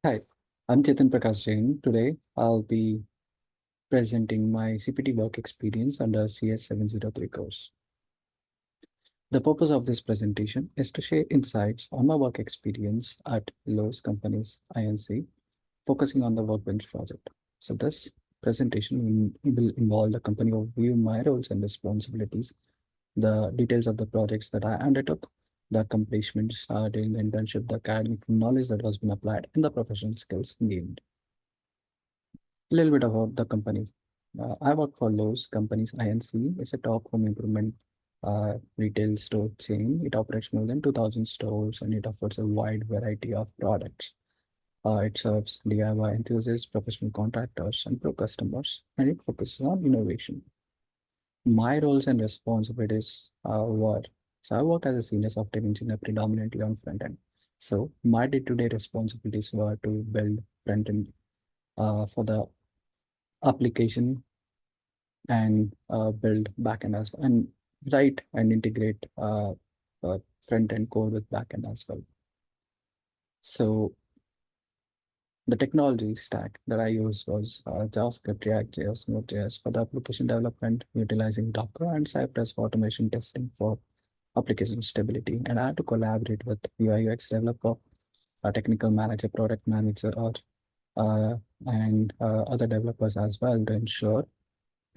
Hi, I'm Chetan Prakash Jain. Today, I'll be presenting my CPT work experience under CS 703 course. The purpose of this presentation is to share insights on my work experience at Lowe's Companies INC, focusing on the Workbench project. So, this presentation will involve the company overview, my roles and responsibilities, the details of the projects that I undertook, the accomplishments during the internship, the academic knowledge that has been applied, and the professional skills gained. A little bit about the company. I work for Lowe's Companies INC. It's a top home improvement retail store chain. It operates more than 2,000 stores and it offers a wide variety of products. It serves DIY enthusiasts, professional contractors, and pro customers, and it focuses on innovation. My roles and responsibilities were so I worked as a senior software engineer predominantly on front end. So my day-to-day responsibilities were to build front end for the application and build backend as well, and write and integrate front end code with backend as well. So the technology stack that I used was JavaScript, React.js, Node.js for the application development, utilizing Docker and Cypress for automation testing for application stability. And I had to collaborate with UI UX developer, a technical manager, product manager, or uh, and other developers as well to ensure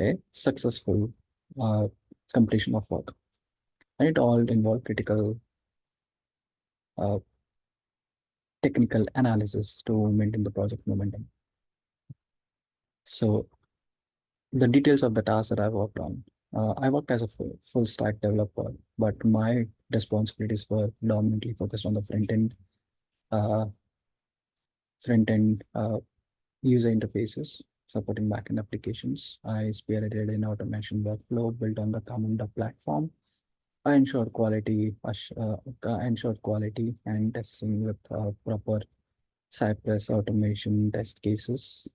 a successful uh, completion of work. And it all involved critical uh, technical analysis to maintain the project momentum. So the details of the tasks that I worked on. I worked as a full stack developer, but my responsibilities were predominantly focused on the uh, front end user interfaces, supporting backend applications. I spearheaded an automation workflow built on the Common platform. I ensured quality and testing with proper Cypress automation test cases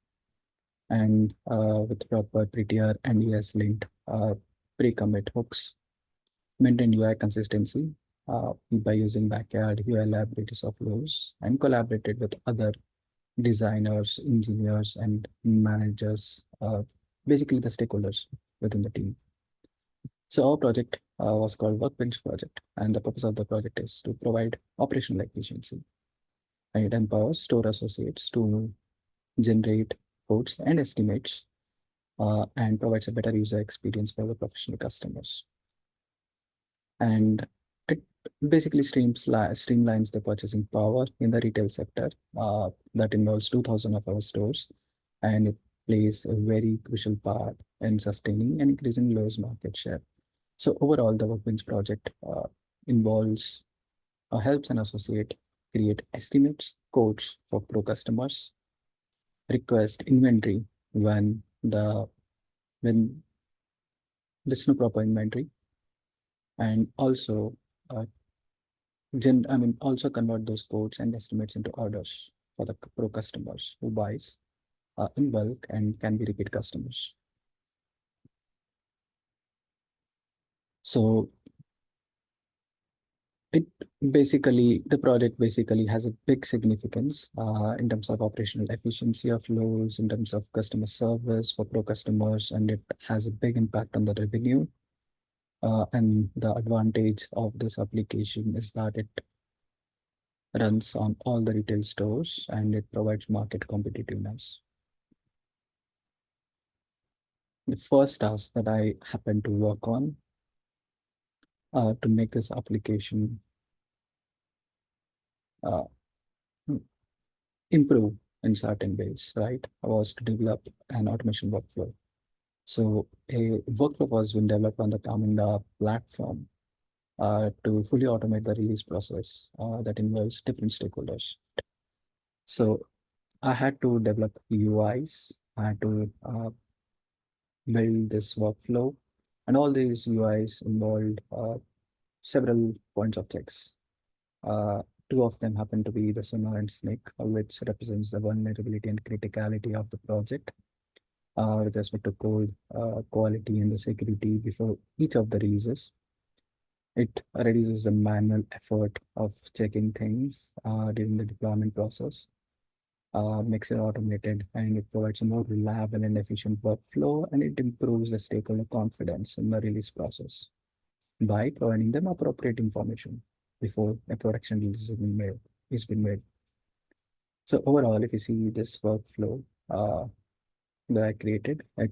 and with proper prettier and ES linked pre-commit hooks. Maintain UI consistency by using backyard UI libraries of Lowe's and collaborated with other designers, engineers, and managers, basically the stakeholders within the team. So our project was called Workbench Project, and the purpose of the project is to provide operational efficiency, and it empowers store associates to generate codes and estimates, and provides a better user experience for the professional customers. And it basically streamlines the purchasing power in the retail sector that involves 2,000 of our stores, and it plays a very crucial part in sustaining and increasing Lowe's market share. So overall, the Workbench project involves helps an associate create estimates, quotes for pro customers, request inventory when there's no proper inventory, and also uh, also convert those quotes and estimates into orders for the pro customers who buys in bulk and can be repeat customers. So it the project basically has a big significance in terms of operational efficiency of loads, in terms of customer service for pro customers, and it has a big impact on the revenue. And the advantage of this application is that it runs on all the retail stores and it provides market competitiveness. The first task that I happened to work on to make this application uh, improve in certain ways, right, was to develop an automation workflow. So a workflow was been developed on the Common platform to fully automate the release process that involves different stakeholders. So I had to develop UIs, I had to build this workflow, and all these UIs involved several points of checks. Uh, Two of them happen to be the Sonar and Snake, which represents the vulnerability and criticality of the project with respect to code quality and the security before each of the releases. It reduces the manual effort of checking things during the deployment process. makes it automated, and it provides a more reliable and efficient workflow, and it improves the stakeholder confidence in the release process by providing them appropriate information before a production release is been made. So overall, if you see this workflow that I created, it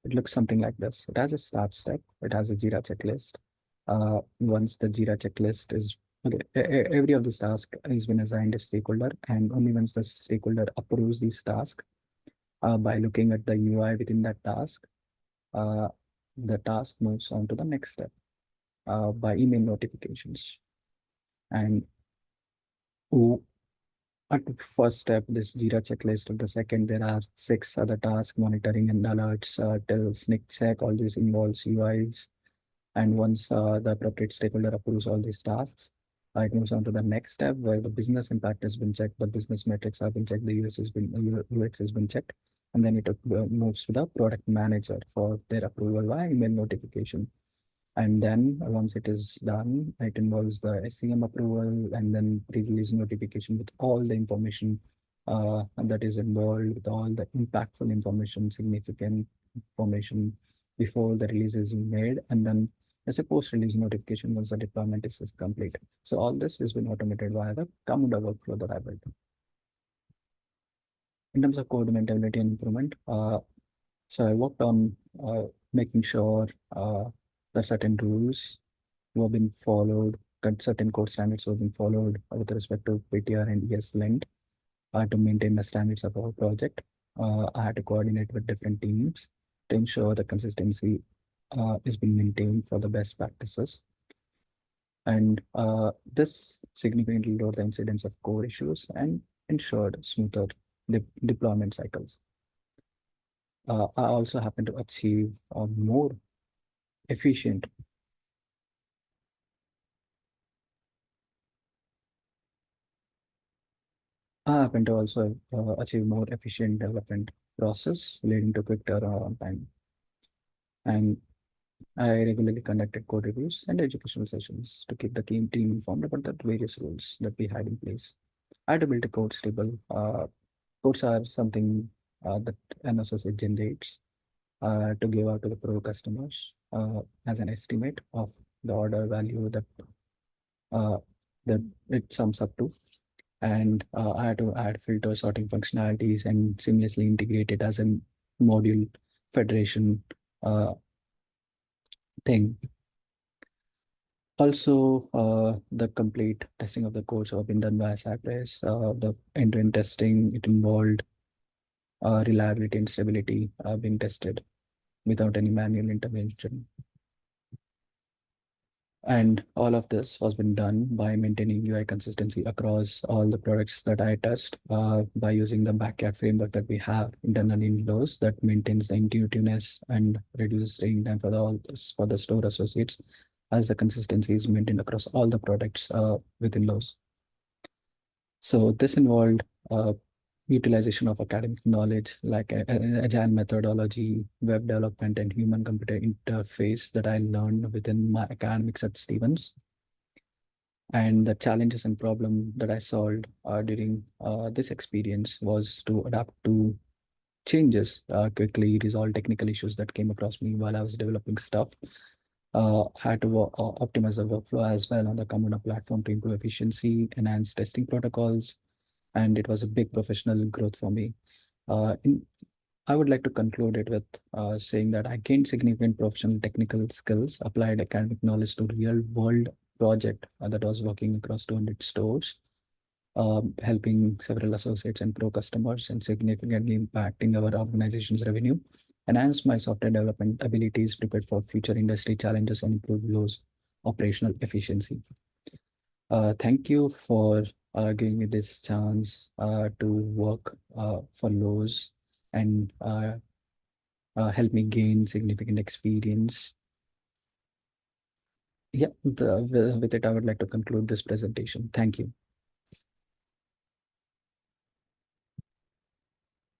looks something like this. It has a start step. It has a Jira checklist. Once the Jira checklist is okay, every of this task has been assigned a stakeholder, and only once the stakeholder approves these tasks by looking at the UI within that task, uh, the task moves on to the next step by email notifications. And o- at the first step, this Jira checklist. At the second, there are six other tasks: monitoring and alerts, till sneak check. All this involves UIs. And once the appropriate stakeholder approves all these tasks, it moves on to the next step where the business impact has been checked, the business metrics have been checked, the UX has been checked, and then it moves to the product manager for their approval via email notification. And then once it is done, it involves the SCM approval and then pre-release notification with all the information that is involved, with all the impactful information, significant information before the release is made. And then there's a post-release notification once the deployment is complete. So all this has been automated via the Camunda workflow that I built. In terms of code maintainability and improvement, so I worked on making sure that certain rules were being followed, certain code standards were being followed with respect to PTR and ESLint to maintain the standards of our project. I had to coordinate with different teams to ensure the consistency is being maintained for the best practices. And this significantly lowered the incidence of core issues and ensured smoother deployment cycles. I also happened to achieve a more efficient I happen to also achieve more efficient development process, leading to quick turnaround time. And I regularly conducted code reviews and educational sessions to keep the team informed about the various rules that we had in place. I had to build a code stable. Codes are something that an associate generates to give out to the pro customers as an estimate of the order value uh, that it sums up to. And I had to add filter sorting functionalities and seamlessly integrate it as a module federation uh, thing. Also, the complete testing of the codes have been done by Cypress. The end-to-end testing, it involved reliability and stability being tested without any manual intervention. And all of this was been done by maintaining UI consistency across all the products that I touched by using the backyard framework that we have internally in Lowe's that maintains the intuitiveness and reduces staying time for for the store associates as the consistency is maintained across all the products within Lowe's. So this involved utilization of academic knowledge like agile methodology, web development, and human-computer interface that I learned within my academics at Stevens. And the challenges and problem that I solved during this experience was to adapt to changes quickly, resolve technical issues that came across me while I was developing stuff. Had to optimize the workflow as well on the Camunda platform to improve efficiency, enhance testing protocols, and it was a big professional growth for me. I would like to conclude it with saying that I gained significant professional technical skills, applied academic knowledge to real world project that was working across 200 stores, helping several associates and pro customers and significantly impacting our organization's revenue, enhanced my software development abilities, prepared for future industry challenges, and improved Lowe's operational efficiency. Thank you for giving me this chance to work for Lowe's and help me gain significant experience. Yeah, with it, I would like to conclude this presentation. Thank you.